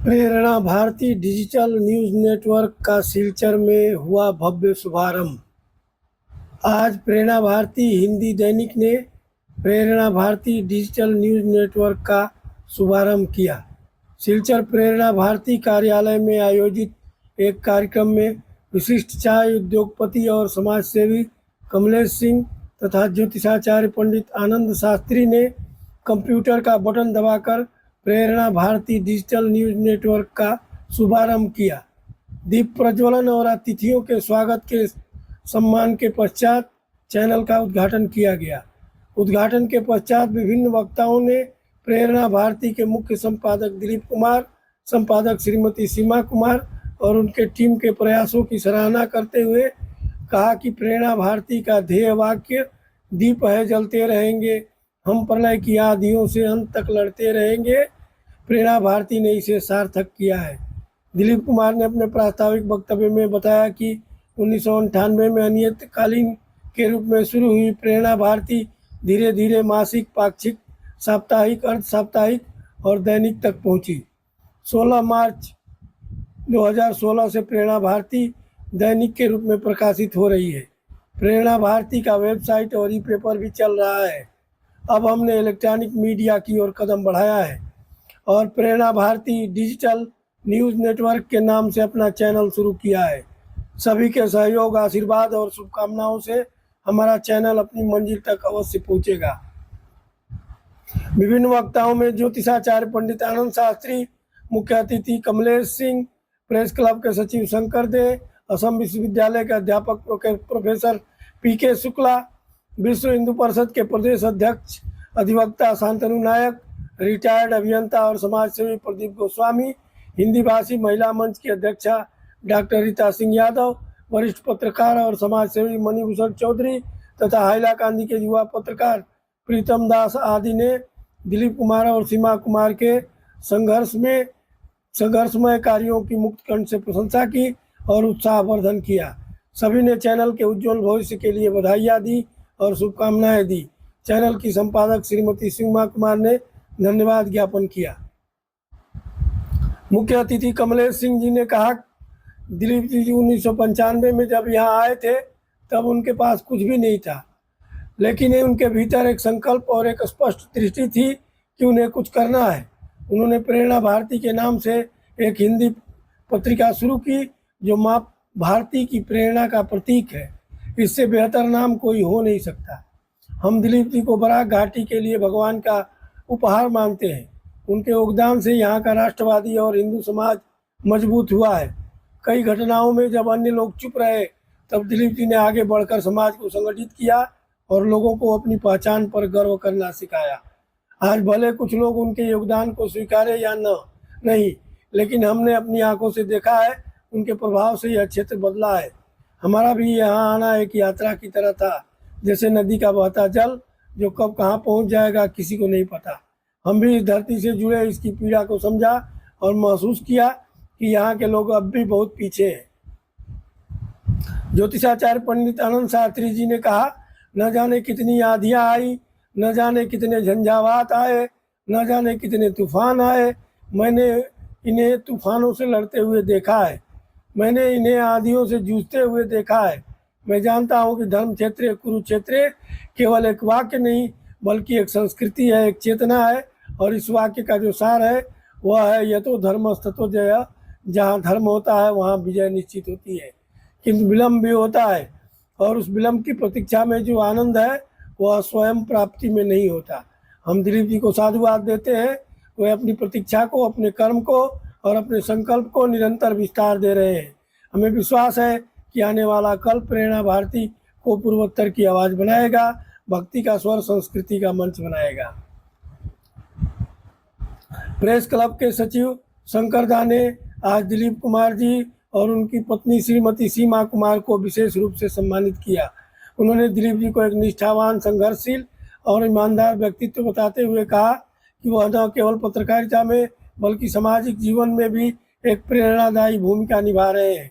प्रेरणा Bharti digital news network का सिलचर में हुआ भव्य शुभारंभ। आज प्रेरणा भारती हिंदी दैनिक ने प्रेरणा भारती डिजिटल न्यूज नेटवर्क का शुभारंभ किया। सिलचर प्रेरणा भारती कार्यालय में आयोजित एक कार्यक्रम में विशिष्ट चाय उद्योगपति और समाजसेवी कमलेश सिंह तथा ज्योतिषाचार्य पंडित आनंद शास्त्री ने कंप्यूटर का बटन दबाकर प्रेरणा भारती डिजिटल न्यूज नेटवर्क का शुभारंभ किया। दीप प्रज्वलन और अतिथियों के स्वागत के सम्मान के पश्चात चैनल का उद्घाटन किया गया। उद्घाटन के पश्चात विभिन्न वक्ताओं ने प्रेरणा भारती के मुख्य संपादक दिलीप कुमार, संपादक श्रीमती सीमा कुमार और उनके टीम के प्रयासों की सराहना करते हुए कहा कि प्रेरणा भारती का ध्येय वाक्य दीप है जलते रहेंगे, हम प्रलय की आंधियों से अंत तक लड़ते रहेंगे, प्रेरणा भारती ने इसे सार्थक किया है। दिलीप कुमार ने अपने प्रास्ताविक वक्तव्य में बताया कि 1998 में अनियतकालीन के रूप में शुरू हुई प्रेरणा भारती धीरे धीरे मासिक, पाक्षिक, साप्ताहिक, अर्ध साप्ताहिक और दैनिक तक पहुंची। 16 मार्च 2016 से प्रेरणा भारती दैनिक के रूप में प्रकाशित हो रही है। प्रेरणा भारती का वेबसाइट और ई पेपर भी चल रहा है। अब हमने इलेक्ट्रॉनिक मीडिया की ओर कदम बढ़ाया है और प्रेरणा भारती डिजिटल न्यूज़ नेटवर्क के नाम से अपना चैनल शुरू किया है। सभी के सहयोग, आशीर्वाद और शुभकामनाओं से हमारा चैनल अपनी मंजिल तक अवश्य पहुंचेगा। विभिन्न वक्ताओं में ज्योतिषाचार्य पंडित आनंद शास्त्री, मुख्य अतिथि कमलेश सिंह, प्रेस क्लब के सचिव शंकर दे, असम विश्वविद्यालय के अध्यापक प्रोफेसर पीके शुक्ला, विश्व हिंदू परिषद के प्रदेश अध्यक्ष अधिवक्ता शांतनु नायक, रिटायर्ड अभियंता और समाजसेवी प्रदीप गोस्वामी, हिंदी भाषी महिला मंच की अध्यक्षा डॉक्टर रीता सिंह यादव, वरिष्ठ पत्रकार और समाजसेवी मणिभूषण चौधरी तथा हाइलाकांदी के युवा पत्रकार प्रीतम दास आदि ने दिलीप कुमार और सीमा कुमार के संघर्षमय कार्यों की मुक्त कंठ से प्रशंसा की और उत्साहवर्धन किया। सभी ने चैनल के उज्जवल भविष्य के लिए बधाइयाँ दी और शुभकामनाएं दी। चैनल की संपादक श्रीमती सीमा कुमार ने धन्यवाद ज्ञापन किया। मुख्य अतिथि कमलेश सिंह जी ने कहा, दिलीप जी 1995 में जब यहाँ आए थे तब उनके पास कुछ भी नहीं था, लेकिन उनके भीतर एक संकल्प और एक स्पष्ट दृष्टि थी कि उन्हें कुछ करना है। उन्होंने प्रेरणा भारती के नाम से एक हिंदी पत्रिका शुरू की जो माँ भारती की प्रेरणा का प्रतीक है। इससे बेहतर नाम कोई हो नहीं सकता। हम दिलीप जी को बराक घाटी के लिए भगवान का उपहार मानते हैं। उनके योगदान से यहाँ का राष्ट्रवादी और हिंदू समाज मजबूत हुआ है। कई घटनाओं में जब अन्य लोग चुप रहे तब दिलीप जी ने आगे बढ़कर समाज को संगठित किया और लोगों को अपनी पहचान पर गर्व करना सिखाया। आज भले कुछ लोग उनके योगदान को स्वीकारे या नहीं, लेकिन हमने अपनी आंखों से देखा है उनके प्रभाव से यह क्षेत्र बदला है। हमारा भी यहाँ आना एक यात्रा की तरह था, जैसे नदी का बहता जल जो कब कहाँ पहुँच जाएगा किसी को नहीं पता। हम भी इस धरती से जुड़े इसकी पीड़ा को समझा और महसूस किया कि यहाँ के लोग अब भी बहुत पीछे हैं। ज्योतिषाचार्य पंडित आनंद शास्त्री जी ने कहा, न जाने कितनी आंधियाँ आई, न जाने कितने झंझावात आए, न जाने कितने तूफान आए, मैंने इन्हें तूफानों से लड़ते हुए देखा है, मैंने इन्हें आंधियों से जूझते हुए देखा है। मैं जानता हूँ कि धर्म क्षेत्र कुरुक्षेत्र केवल एक वाक्य नहीं बल्कि एक संस्कृति है, एक चेतना है। और इस वाक्य का जो सार है वह है, यतो धर्मस्ततो जय। जहाँ धर्म होता है वहाँ विजय निश्चित होती है, किंतु विलम्ब भी होता है और उस विलम्ब की प्रतीक्षा में जो आनंद है वह स्वयं प्राप्ति में नहीं होता। हम दिलीप जी को साधुवाद देते हैं। वे अपनी प्रतीक्षा को, अपने कर्म को और अपने संकल्प को निरंतर विस्तार दे रहे हैं। हमें विश्वास है कि आने वाला कल प्रेरणा भारती को पूर्वोत्तर की आवाज़ बनाएगा, भक्ति का स्वर, संस्कृति का मंच बनाएगा। प्रेस क्लब के सचिव शंकर दा ने आज दिलीप कुमार जी और उनकी पत्नी श्रीमती सीमा कुमार को विशेष रूप से सम्मानित किया। उन्होंने दिलीप जी को एक निष्ठावान, संघर्षशील और ईमानदार व्यक्तित्व बताते हुए कहा कि वह न केवल पत्रकारिता में बल्कि सामाजिक जीवन में भी एक प्रेरणादायी भूमिका निभा रहे हैं।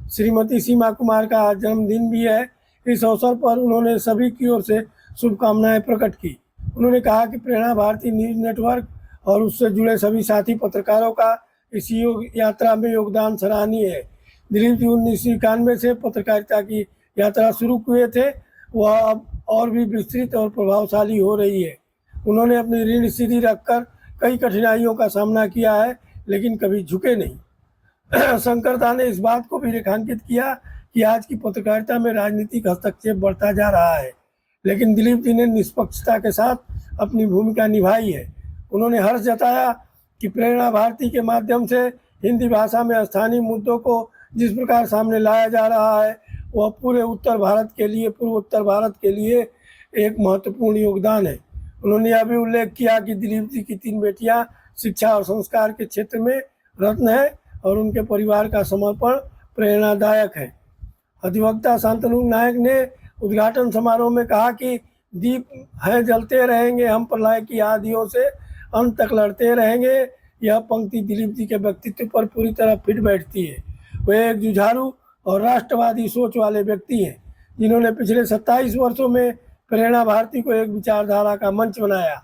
श्रीमती सीमा कुमार का आज जन्मदिन भी है। इस अवसर पर उन्होंने सभी की ओर से शुभकामनाएं प्रकट की। उन्होंने कहा कि प्रेरणा भारती न्यूज़ नेटवर्क और उससे जुड़े सभी साथी पत्रकारों का इस यात्रा में योगदान सराहनीय है। दिलीप जी 1991 से पत्रकारिता की यात्रा शुरू किए थे, वह अब और भी विस्तृत और प्रभावशाली हो रही है। उन्होंने अपनी रीढ़ सीधी रखकर कई कठिनाइयों का सामना किया है, लेकिन कभी झुके नहीं। शंकरदा ने इस बात को भी रेखांकित किया कि आज की पत्रकारिता में राजनीतिक हस्तक्षेप बढ़ता जा रहा है, लेकिन दिलीप जी ने निष्पक्षता के साथ अपनी भूमिका निभाई है। उन्होंने हर्ष जताया कि प्रेरणा भारती के माध्यम से हिंदी भाषा में स्थानीय मुद्दों को जिस प्रकार सामने लाया जा रहा है, वह पूरे पूर्वोत्तर भारत के लिए एक महत्वपूर्ण योगदान है। उन्होंने यह भी उल्लेख किया कि दिलीप जी की 3 बेटियां शिक्षा और संस्कार के क्षेत्र में रत्न है और उनके परिवार का समर्पण प्रेरणादायक है। अधिवक्ता शांतनु नायक ने उद्घाटन समारोह में कहा कि दीप हैं जलते रहेंगे, हम प्रलय की आदियों से अंत तक लड़ते रहेंगे। यह पंक्ति दिलीप जी के व्यक्तित्व पर पूरी तरह फिट बैठती है। वे एक जुझारू और राष्ट्रवादी सोच वाले व्यक्ति हैं, जिन्होंने पिछले 27 वर्षों में प्रेरणा भारती को एक विचारधारा का मंच बनाया।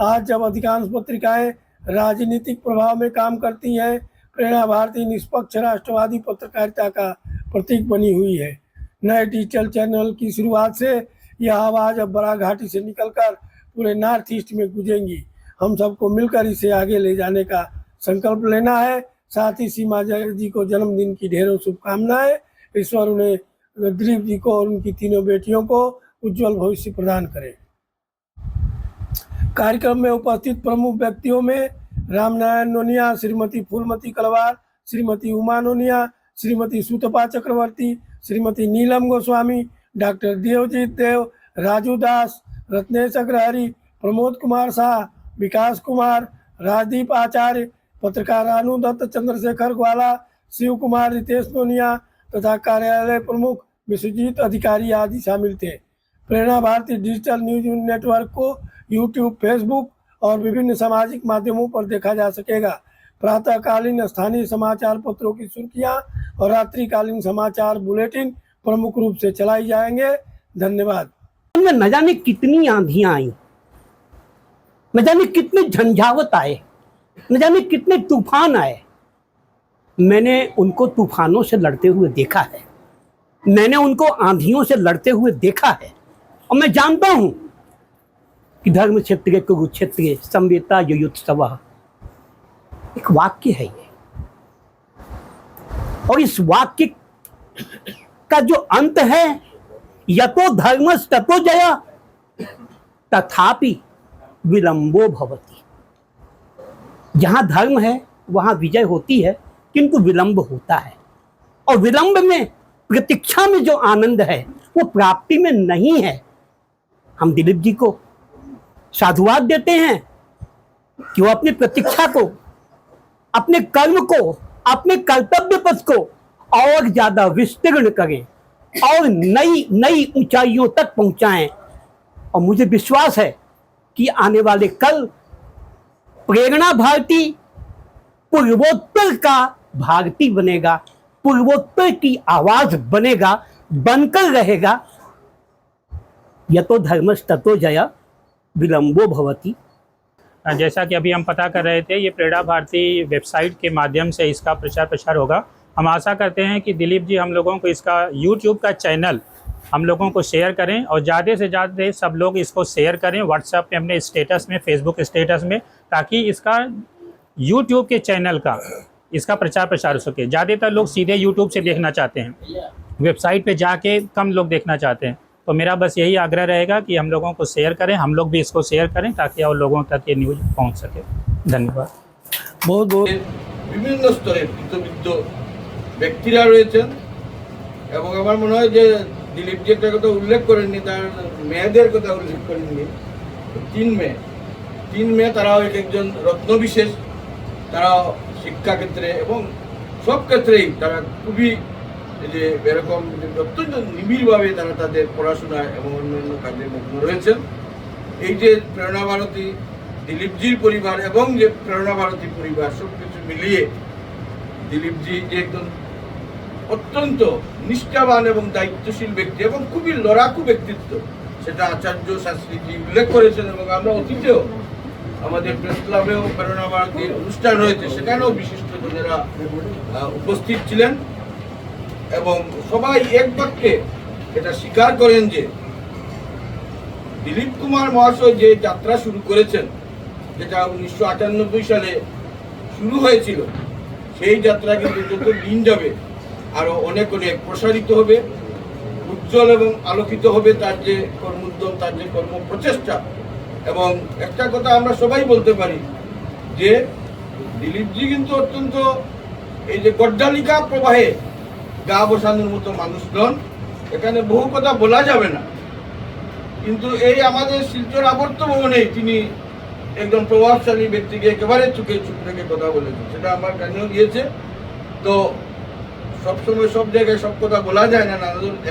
आज जब अधिकांश पत्रिकाएं राजनीतिक प्रभाव में काम करती हैं, प्रेरणा भारती निष्पक्ष राष्ट्रवादी पत्रकारिता का प्रतीक बनी हुई है। नए डिजिटल चैनल की शुरुआत से यह आवाज़ अब बड़ा घाटी से निकलकर पूरे नॉर्थ ईस्ट में गूंजेगी। हम सबको मिलकर इसे आगे ले जाने का संकल्प लेना है। साथ ही सीमा जी को जन्मदिन की ढेरों शुभकामनाएं। ईश्वर उन्हें, दिलीप जी को और उनकी 3 बेटियों को उज्जवल भविष्य प्रदान करे। कार्यक्रम में उपस्थित प्रमुख व्यक्तियों में रामनारायण नोनिया, श्रीमती फूलमती कलवार, श्रीमती उमा नोनिया, श्रीमती सुतपा चक्रवर्ती, श्रीमती नीलम गोस्वामी, डॉक्टर देवजीत देव, राजू दास, रत्नेश अग्रहरी, प्रमोद कुमार शाह, विकास कुमार, राजदीप आचार्य, पत्रकार अनुदत्त, चंद्रशेखर ग्वाला, शिव कुमार, रितेश नोनिया तथा कार्यालय प्रमुख विश्वजीत अधिकारी आदि शामिल थे। प्रेरणा भारती डिजिटल न्यूज नेटवर्क को यूट्यूब, फेसबुक और विभिन्न सामाजिक माध्यमों पर देखा जा सकेगा। प्रातःकालीन स्थानीय समाचार पत्रों की सुर्खियां और रात्रिकालीन समाचार बुलेटिन प्रमुख रूप से चलाई जाएंगे। धन्यवाद। न जाने कितनी आंधियां आई, न जाने कितने झंझावत आए, न जाने कितने तूफान आए। मैंने उनको तूफानों से लड़ते हुए देखा है, मैंने उनको आंधियों से लड़ते हुए देखा है, और मैं जानता हूं कि धर्म क्षेत्र कुरुक्षेत्र संवेता युयुत्सव एक वाक्य है ये, और इस वाक्य का जो अंत है, यतो धर्मस् ततो जय तथापि विलंबो भवति। जहां धर्म है वहां विजय होती है, किंतु विलंब होता है, और विलंब में, प्रतीक्षा में जो आनंद है वो प्राप्ति में नहीं है। हम दिलीप जी को साधुवाद देते हैं कि वो अपनी प्रतीक्षा को, अपने कर्म को, अपने कर्तव्य पथ को और ज्यादा विस्तीर्ण करें और नई नई ऊंचाइयों तक पहुंचाएं। और मुझे विश्वास है कि आने वाले कल प्रेरणा भारती पूर्वोत्तर का भारती बनेगा, पूर्वोत्तर की आवाज बनेगा, बनकर रहेगा। यतो धर्मस् ततो जय विलंबो भवति। जैसा कि अभी हम पता कर रहे थे, ये प्रेरणा भारती वेबसाइट के माध्यम से इसका प्रचार प्रसार होगा। हम आशा करते हैं कि दिलीप जी हम लोगों को इसका यूट्यूब का चैनल हम लोगों को शेयर करें, और ज़्यादा से ज़्यादा सब लोग इसको शेयर करें व्हाट्सएप पे, अपने स्टेटस में, फेसबुक स्टेटस में, ताकि इसका यूट्यूब के चैनल का इसका प्रचार प्रसार हो सके। ज़्यादातर लोग सीधे यूट्यूब से देखना चाहते हैं, वेबसाइट पे जाके कम लोग देखना चाहते हैं। तो मेरा बस यही आग्रह रहेगा कि हम लोगों को शेयर करें, हम लोग भी इसको शेयर करें, ताकि और लोगों तक ये न्यूज़ पहुंच सके। धन्यवाद। बहुत बहुत বিভিন্ন স্তরের বিত্ত ব্যক্তিরা রয়েছেন, এবং আমার মনে হয় যে দিলীপ যে একটা কথা উল্লেখ করেননি, তার মেয়েদের কথা উল্লেখ করেননি। 3 মেয়ে তারাও একজন রত্নবিশেষ। তারা শিক্ষাক্ষেত্রে এবং সব ক্ষেত্রেই তারা খুবই যে এরকম অত্যন্ত নিবিড়ভাবে তারা তাদের পড়াশোনা এবং অন্যান্য কাজে মগ্ন রয়েছেন। এই যে প্রেরণা ভারতী, দিলীপজির পরিবার এবং যে প্রেরণা ভারতী পরিবার, সব কিছু মিলিয়ে দিলীপজি যে একজন অত্যন্ত নিষ্ঠাবান এবং দায়িত্বশীল ব্যক্তি এবং খুবই লড়াকু ব্যক্তিত্ব, সেটা আচার্য শাস্ত্রীজি উল্লেখ করেছেন। এবং আমরা অতীতেও আমাদের প্রেস ক্লাবেও প্রেরণা ভারতীর অনুষ্ঠান হয়েছে, সেখানেও বিশিষ্ট বোনেরা উপস্থিত ছিলেন এবং সবাই এক বাক্যে এটা স্বীকার করেন যে দিলীপ কুমার মহাশয় যে যাত্রা শুরু করেছেন, যেটা 1998 সালে শুরু হয়েছিল, সেই যাত্রা কিন্তু যত দিন যাবে আরো অনেক অনেক প্রসারিত হবে, উজ্জ্বল এবং আলোকিত হবে তার যে কর্মোদ্যম, তার যে কর্ম প্রচেষ্টা। এবং একটা কথা আমরা সবাই বলতে পারি যে দিলীপজি কিন্তু অত্যন্ত এই যে গড্ডালিকা প্রবাহে গা বসানোর মতো মানুষ নন। এখানে বহু কথা বলা যাবে না, কিন্তু এই আমাদের শিলচর আবর্ত ভবনে তিনি একদম প্রভাবশালী ব্যক্তিকে একেবারে চুপে চুপ রেখে কথা বলেছেন, সেটা আমার কানেও গিয়েছে। তো সবসময় সব জায়গায় সব কথা বলা যায় না,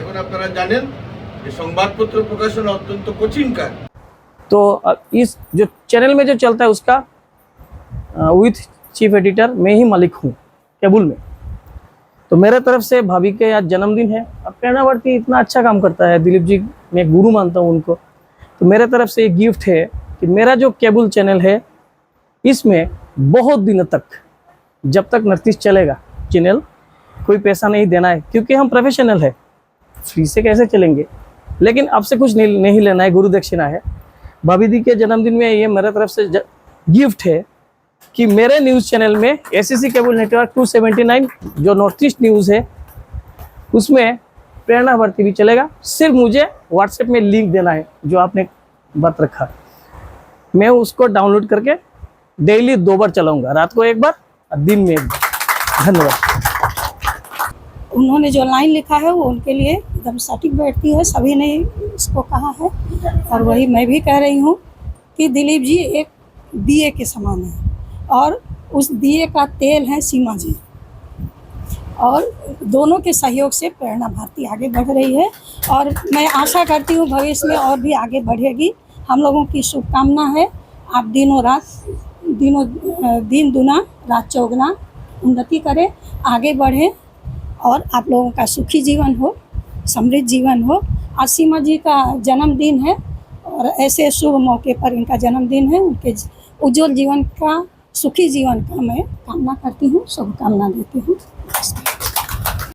এখন আপনারা জানেন যে সংবাদপত্র প্রকাশনা অত্যন্ত কঠিন কাজ। तो इस जो चैनल में जो चलता है उसका विथ चीफ एडिटर मैं ही मालिक हूँ केबल में। तो मेरे तरफ से भाभी के आज जन्मदिन है। अब प्रेरणा भारती इतना अच्छा काम करता है, दिलीप जी मैं गुरु मानता हूँ उनको। तो मेरे तरफ से एक गिफ्ट है कि मेरा जो केबल चैनल है इसमें बहुत दिनों तक, जब तक नर्तिस चलेगा चैनल, कोई पैसा नहीं देना है, क्योंकि हम प्रोफेशनल है, फ्री से कैसे चलेंगे। लेकिन आपसे कुछ नहीं लेना है, गुरु दक्षिणा है। भाभी दी के जन्मदिन में ये मेरे तरफ से गिफ्ट है कि मेरे न्यूज़ चैनल में एसएससी केबल नेटवर्क 279 जो नॉर्थ ईस्ट न्यूज़ है उसमें प्रेरणा भारती भी चलेगा। सिर्फ मुझे व्हाट्सएप में लिंक देना है जो आपने बात रखा, मैं उसको डाउनलोड करके डेली 2 बार चलाऊंगा, रात को 1 बार और दिन में 1 बार। धन्यवाद। उन्होंने जो लाइन लिखा है वो उनके लिए एकदम सटीक बैठती है, सभी ने इसको कहा है और वही मैं भी कह रही हूँ कि दिलीप जी एक दिए के समान है और उस दिए का तेल है सीमा जी, और दोनों के सहयोग से प्रेरणा भारती आगे बढ़ रही है और मैं आशा करती हूँ भविष्य में और भी आगे बढ़ेगी। हम लोगों की शुभकामना है आप दिन दुना रात चौगुना उन्नति करें, आगे बढ़ें और आप लोगों का सुखी जीवन हो, समृद्ध जीवन हो। आज सीमा जी का जन्मदिन है और ऐसे शुभ मौके पर इनका जन्मदिन है, उनके उज्जवल जीवन का, सुखी जीवन का मैं कामना करती हूँ, शुभकामना देती हूँ।